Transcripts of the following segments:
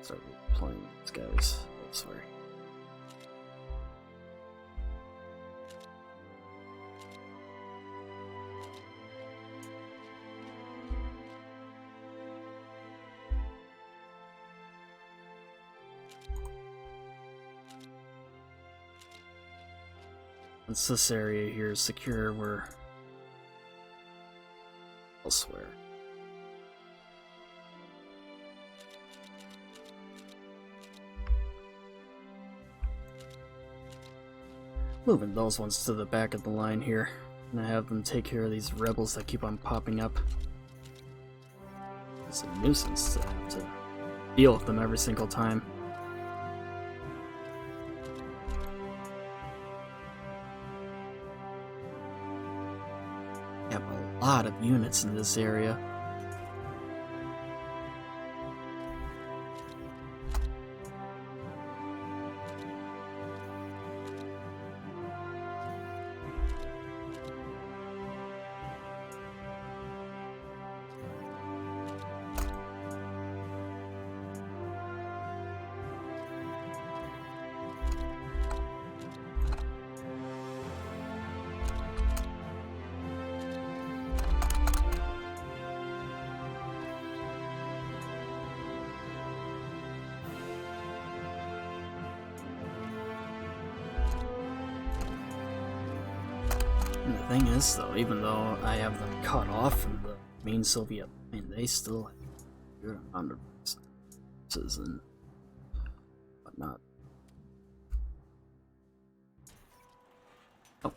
start deploying these guys elsewhere. Once this area here is secure, we're elsewhere. Moving those ones to the back of the line here, and I have them take care of these rebels that keep on popping up. It's a nuisance to have to deal with them every single time. We have a lot of units in this area. And the thing is, though, even though I have them cut off from the main Soviet line, they still have a good amount of resources and whatnot. Oh,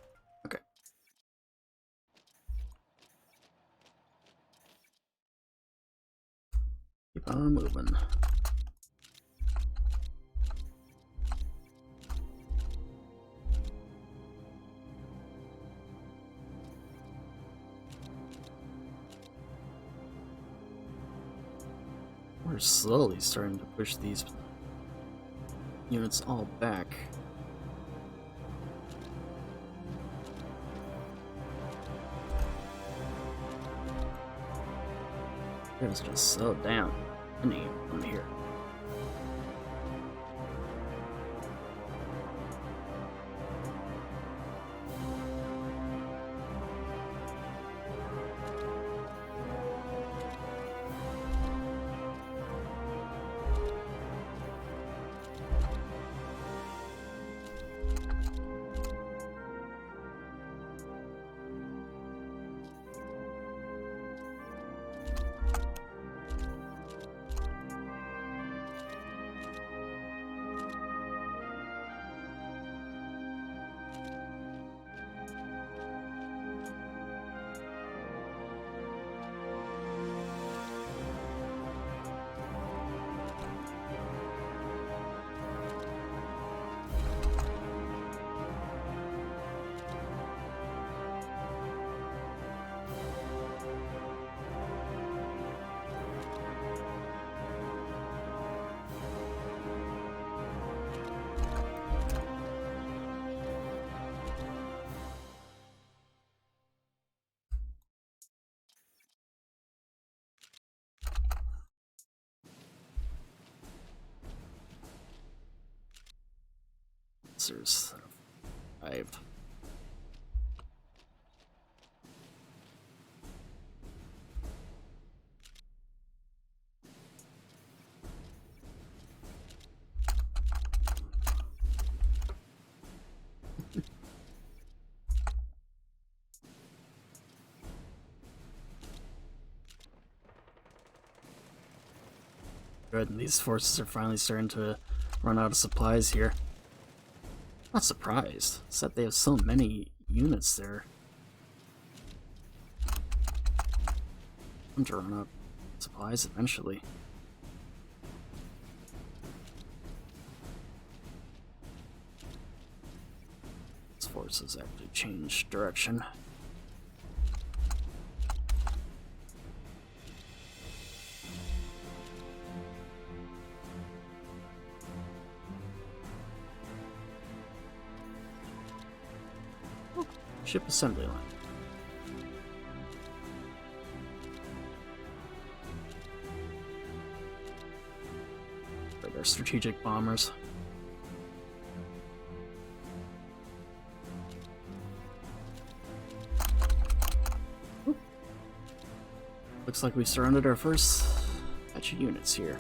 okay. Keep on moving. We're slowly starting to push these units all back. There's just so damn many of them here. There's 5. Good, and these forces are finally starting to run out of supplies here. Not surprised. It's that they have so many units there. I'm to run out of supplies eventually. These forces actually change direction. Ship assembly line. our strategic bombers. Oop. Looks like we surrounded our first batch of units here.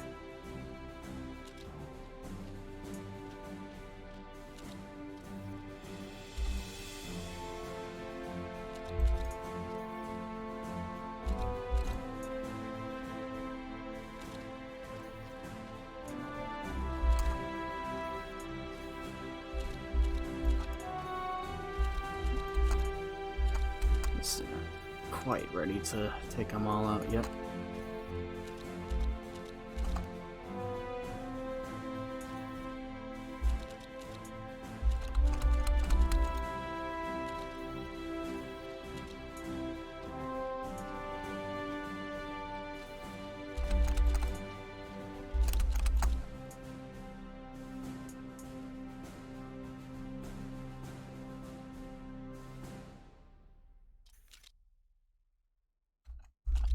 Quite ready to take them all out yet.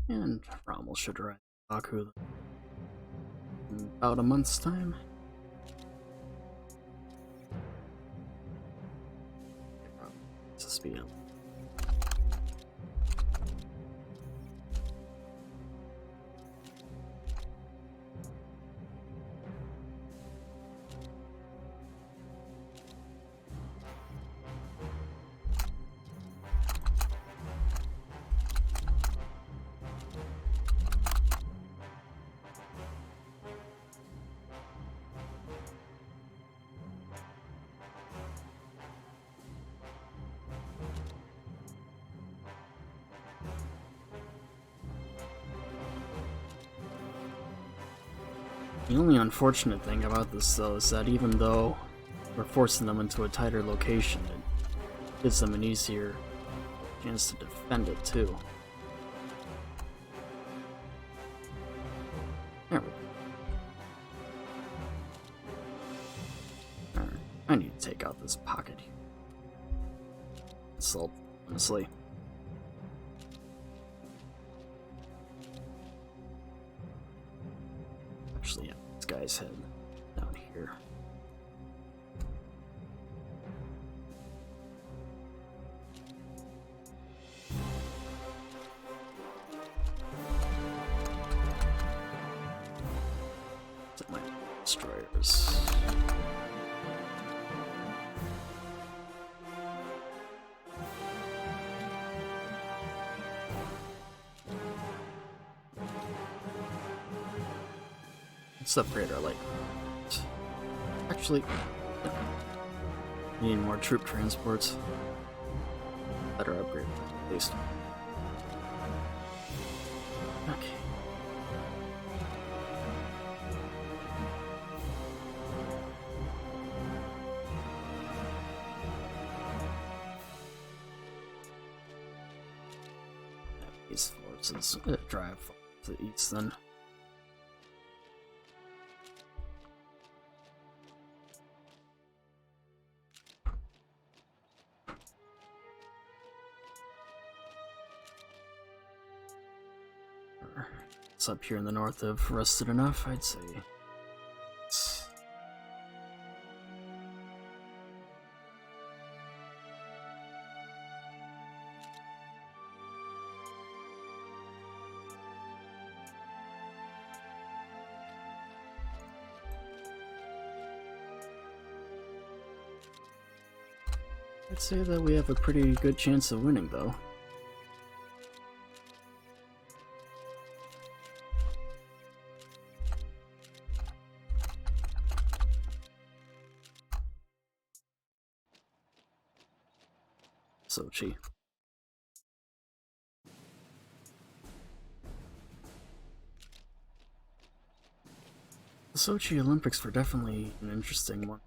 And Rommel should arrive in Baku in about a month's time. Speed up. The only unfortunate thing about this, though, is that even though we're forcing them into a tighter location, it gives them an easier chance to defend it, too. There we go. Alright, I need to take out this pocket here. Assault, honestly. Actually, yeah, this guy's head down here. Set my destroyers. Let's upgrade our light. Actually, no. We need more troop transports. Better upgrade, at least. Okay. These forces drive to the east then. It's up here in the north have rusted enough, I'd say. I'd say that we have a pretty good chance of winning, though. Sochi. The Sochi Olympics were definitely an interesting one.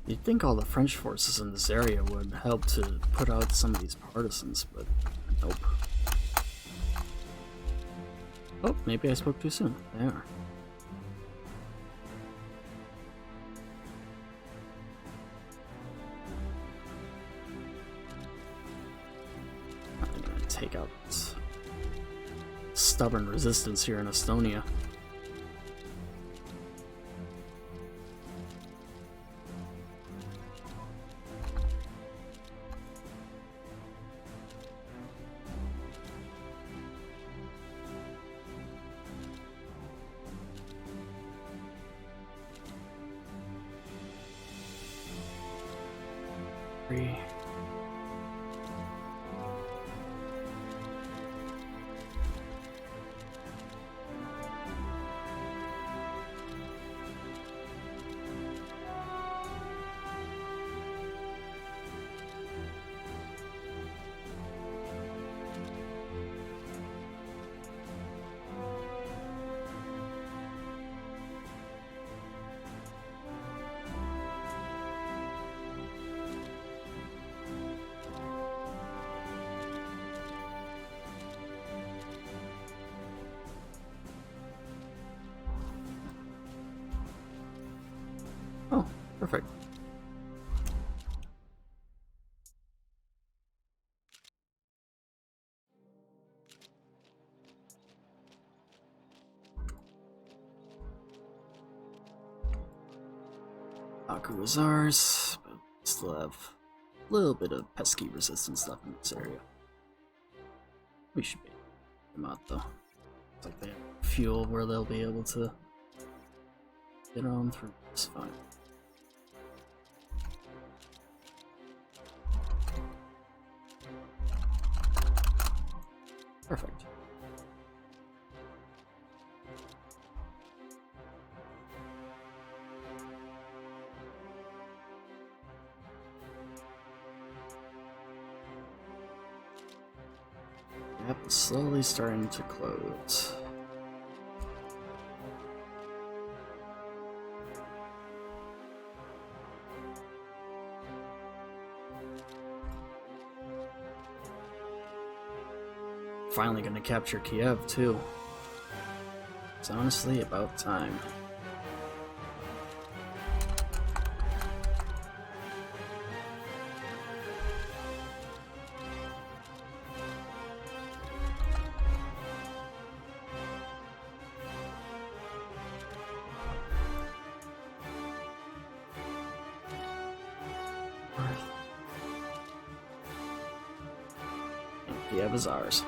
You'd think all the French forces in this area would help to put out some of these partisans, but nope. Oh, maybe I spoke too soon. They are. I'm gonna take out this stubborn resistance here in Estonia. Oh, perfect. Baku is ours, but we still have a little bit of pesky resistance left in this area. We should be able to get them out though. Looks like they have fuel where they'll be able to get on through. It's fine. Perfect. Yep, it's slowly starting to close. Finally gonna capture Kiev too. It's honestly about time. And Kiev is ours.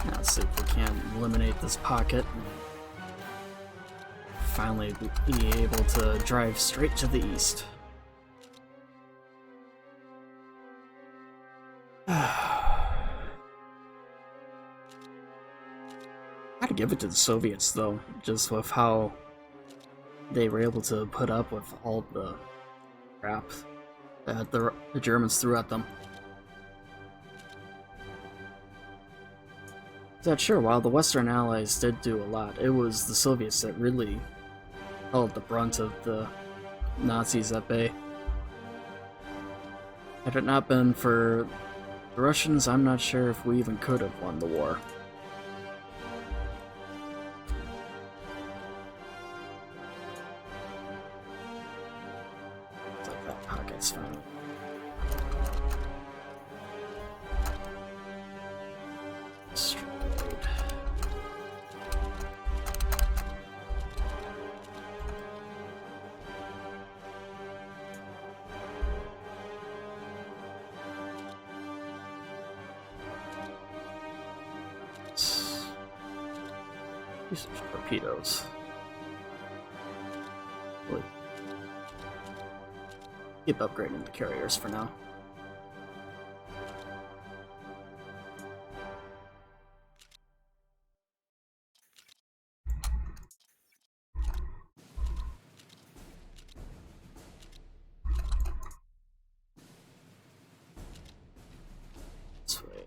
Now let's see if we can eliminate this pocket and finally be able to drive straight to the east. Gotta give it to the Soviets though, just with how they were able to put up with all the crap that the Germans threw at them. That sure, while the Western Allies did do a lot, it was the Soviets that really held the brunt of the Nazis at bay. Had it not been for the Russians, I'm not sure if we even could have won the war. It's like that pocket's finally. Use some torpedoes. We'll keep upgrading the carriers for now. This way.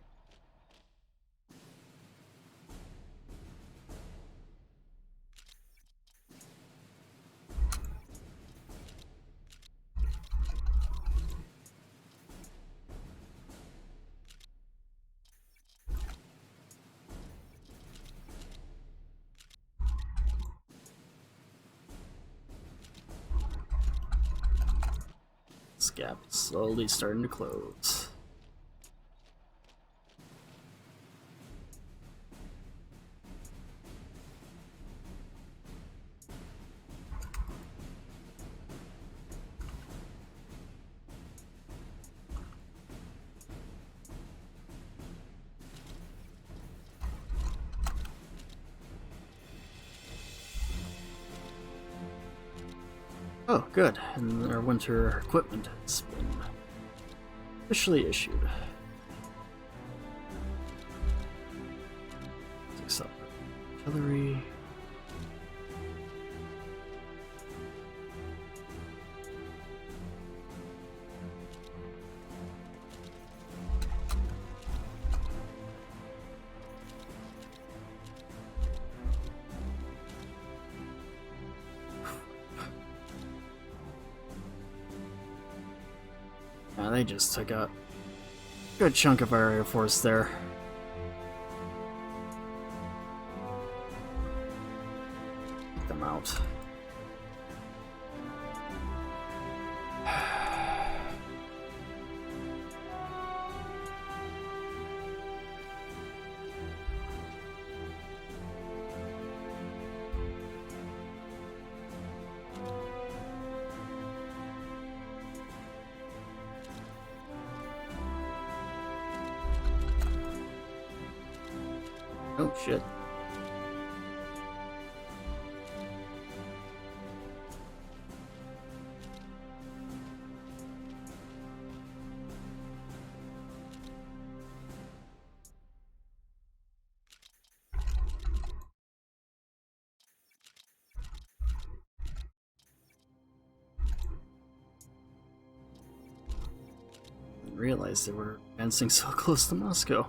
This gap is slowly starting to close. Oh, good. And our winter equipment has been officially issued. Takes up artillery. They just took a good chunk of our air force there. Get them out. Oh shit. Didn't realize they were advancing so close to Moscow.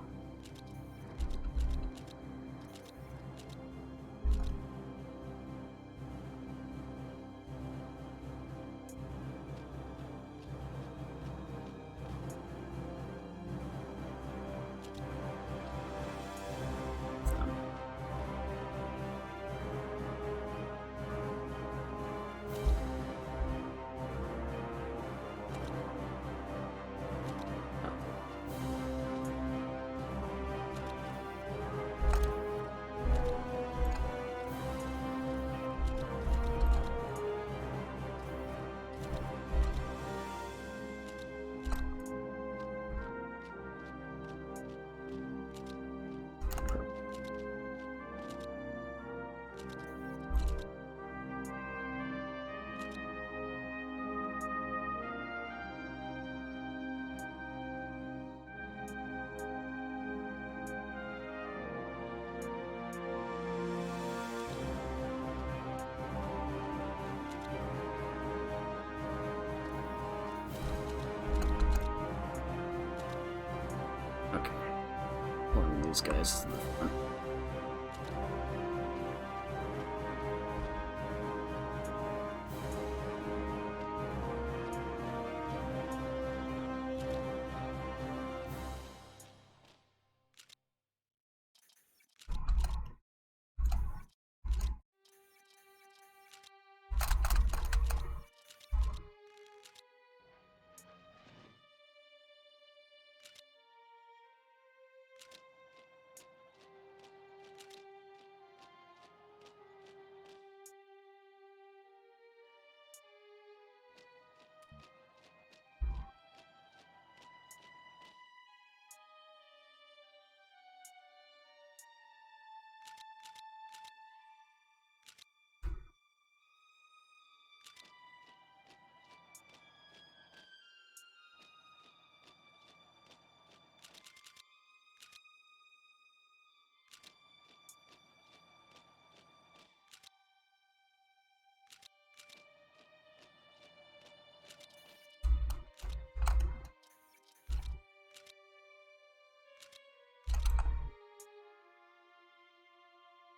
These guys to the front.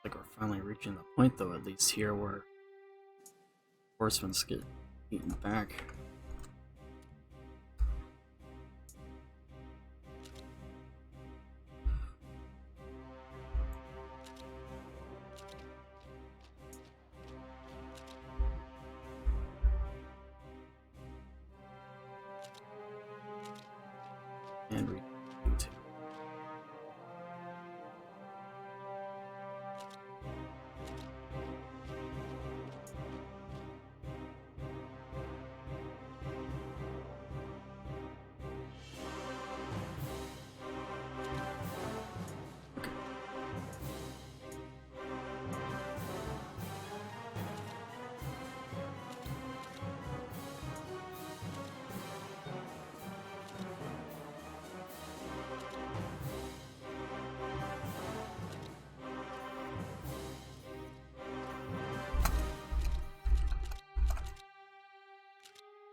Like we're finally reaching the point, though, at least here, where horsemen get beaten back. and read YouTube.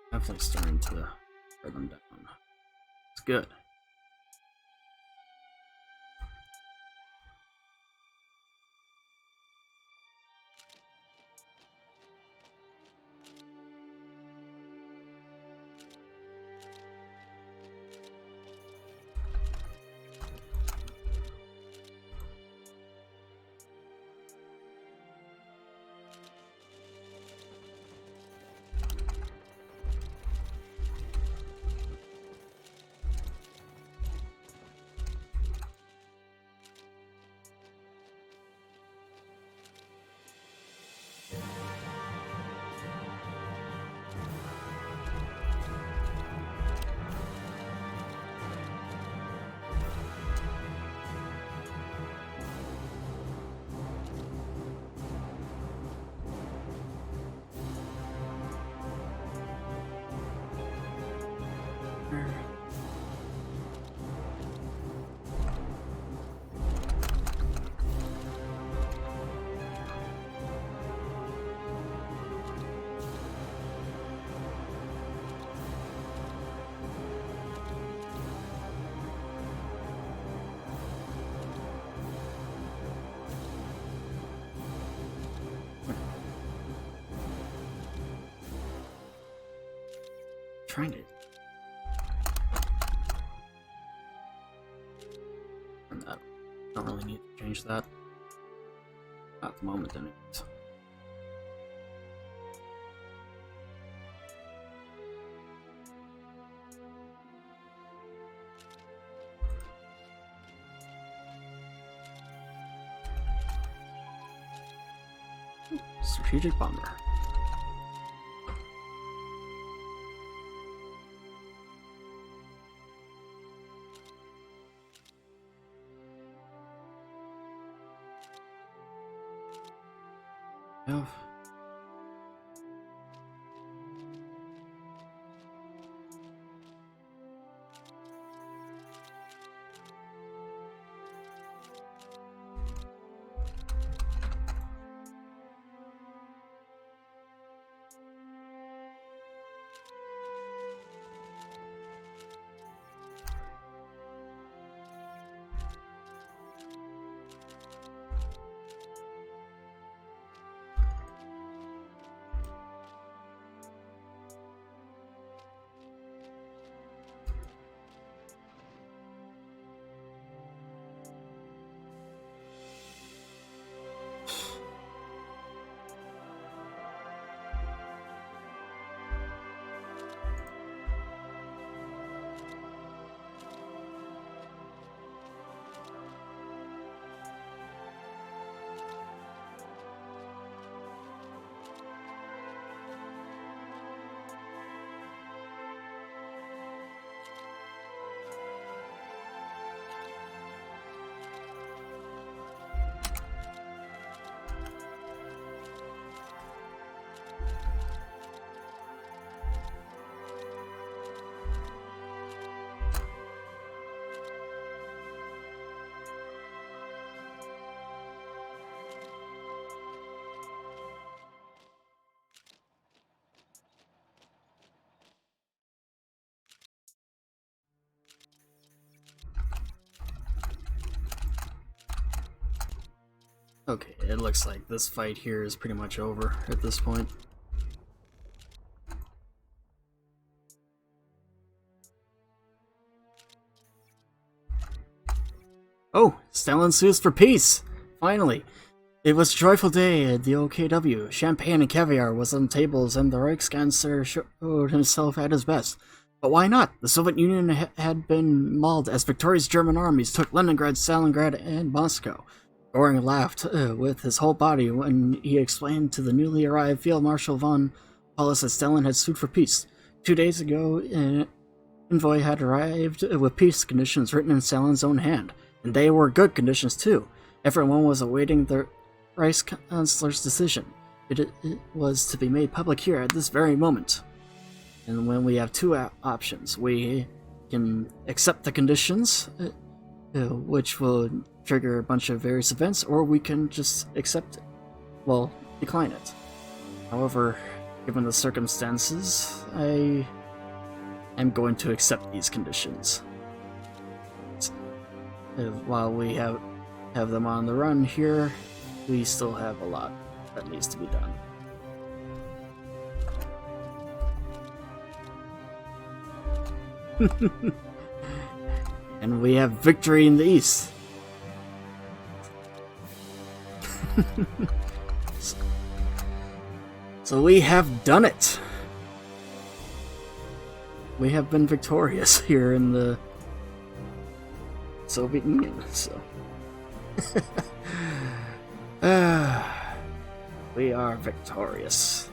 Definitely starting to wear them down. It's good. Trying to. And that. Don't really need to change that. Not at the moment, anyways. Strategic bomber. Yeah. Okay, it looks like this fight here is pretty much over at this point. Oh, Stalin sues for peace! Finally! It was a joyful day at the OKW. Champagne and caviar was on tables and the Reichskanzler showed himself at his best. But why not? The Soviet Union had been mauled as victorious German armies took Leningrad, Stalingrad, and Moscow. Goring laughed with his whole body when he explained to the newly arrived Field Marshal von Paulus that Stalin had sued for peace. 2 days ago, an envoy had arrived with peace conditions written in Stalin's own hand, and they were good conditions too. Everyone was awaiting the Reichskanzler's decision. It was to be made public here at this very moment. And when we have two options, we can accept the conditions, which will trigger a bunch of various events, or we can just accept it. Well, decline it. However, given the circumstances, I am going to accept these conditions. While we have them on the run here, we still have a lot that needs to be done. And we have victory in the east. So we have done it. We have been victorious here in the Soviet Union, so we are victorious.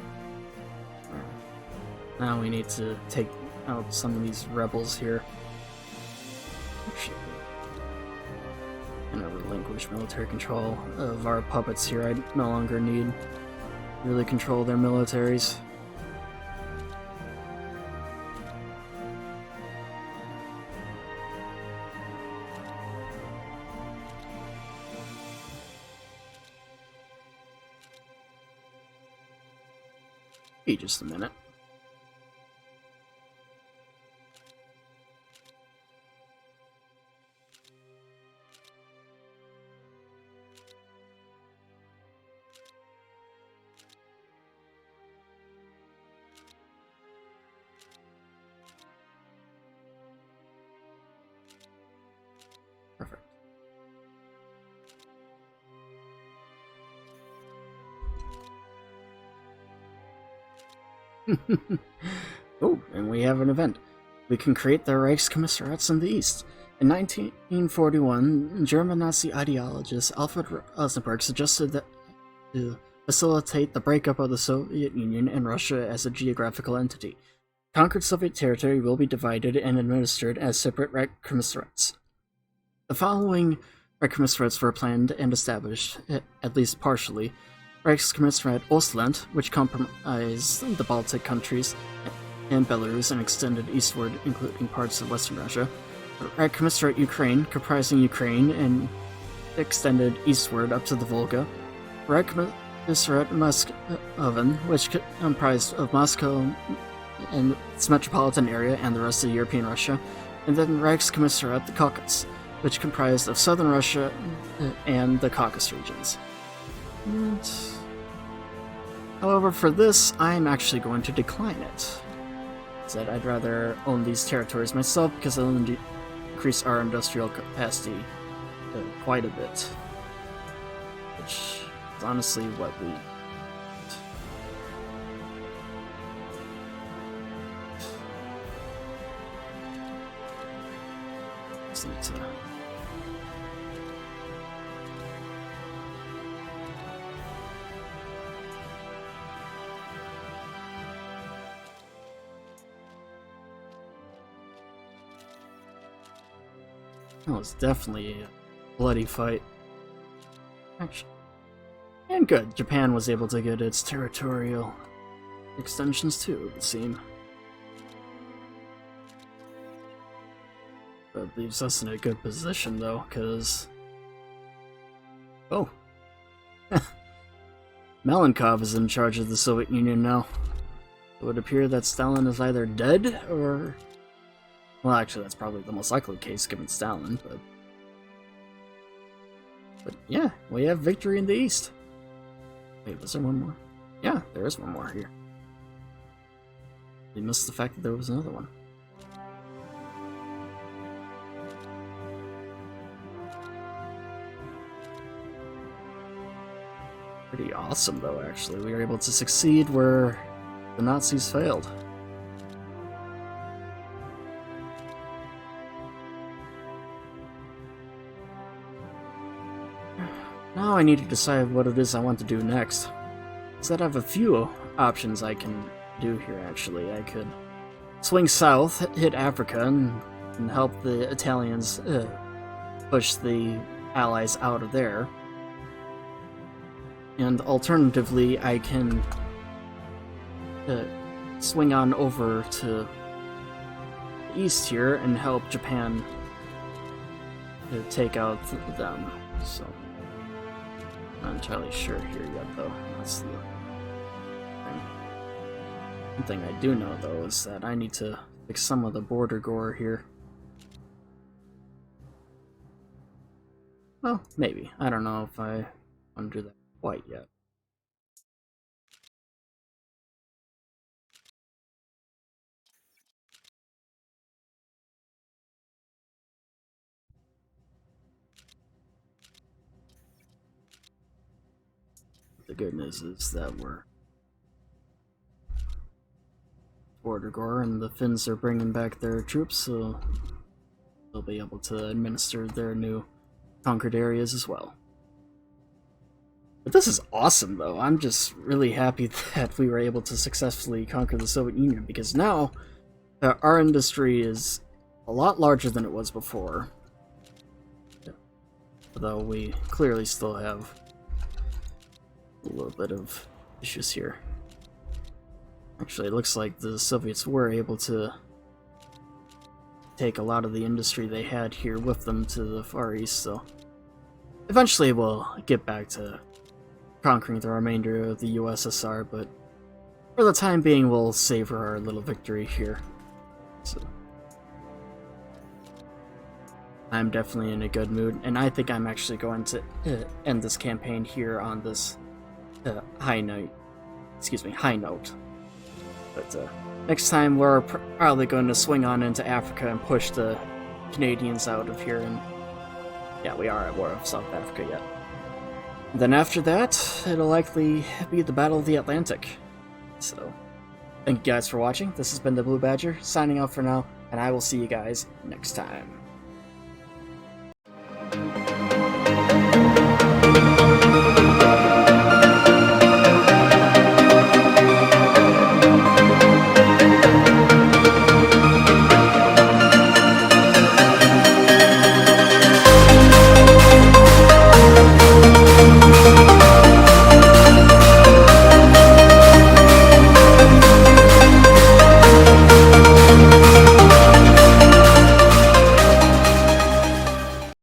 Now we need to take out some of these rebels here. Actually, I'm gonna relinquish military control of our puppets here. I no longer need to really control their militaries. Be just a minute. Perfect. Oh, and we have an event. We can create the Reichskommissariats in the East. In 1941, German Nazi ideologist Alfred Rosenberg suggested that to facilitate the breakup of the Soviet Union and Russia as a geographical entity, conquered Soviet territory will be divided and administered as separate Reichskommissariats. The following Reichskommissariats were planned and established, at least partially. Reichskommissariat Ostland, which comprised the Baltic countries and Belarus and extended eastward, including parts of Western Russia. Reichskommissariat Ukraine, comprising Ukraine and extended eastward up to the Volga. Reichskommissariat Moskovan, which comprised of Moscow and its metropolitan area and the rest of European Russia. And then Reichskommissariat the Caucasus, which comprised of southern Russia and the Caucasus regions. And, however, for this, I'm actually going to decline it. Said I'd rather own these territories myself because it'll increase our industrial capacity quite a bit, which is honestly what we need. Just need to. That was definitely a bloody fight. Actually. And good, Japan was able to get its territorial extensions too, it would seem. That leaves us in a good position though, because... Oh. Malenkov is in charge of the Soviet Union now. It would appear that Stalin is either dead or... Well, actually, that's probably the most likely case given Stalin, but... But yeah, we have victory in the East. Wait, was there one more? Yeah, there is one more here. We missed the fact that there was another one. Pretty awesome, though, actually. We were able to succeed where the Nazis failed. Now I need to decide what it is I want to do next. So I have a few options I can do here, actually. I could swing south, hit Africa, and help the Italians push the Allies out of there. And alternatively, I can swing on over to the east here and help Japan take out them. So, I'm not entirely sure here yet, though. That's the thing. One thing I do know, though, is that I need to fix some of the border gore here. Well, maybe. I don't know if I want to do that quite yet. The good news is that we're border gore and the Finns are bringing back their troops, so they'll be able to administer their new conquered areas as well. But this is awesome, though. I'm just really happy that we were able to successfully conquer the Soviet Union, because now our industry is a lot larger than it was before. Although we clearly still have a little bit of issues here. Actually, it looks like the Soviets were able to take a lot of the industry they had here with them to the Far East, so eventually we'll get back to conquering the remainder of the USSR, but for the time being we'll savor our little victory here. So I'm definitely in a good mood, and I think I'm actually going to end this campaign here on this high note. But next time we're probably going to swing on into Africa and push the Canadians out of here, and yeah, we are at war with South Africa yet. And then after that, it'll likely be the Battle of the Atlantic. So, thank you guys for watching. This has been TheBlueBadger, signing off for now, and I will see you guys next time.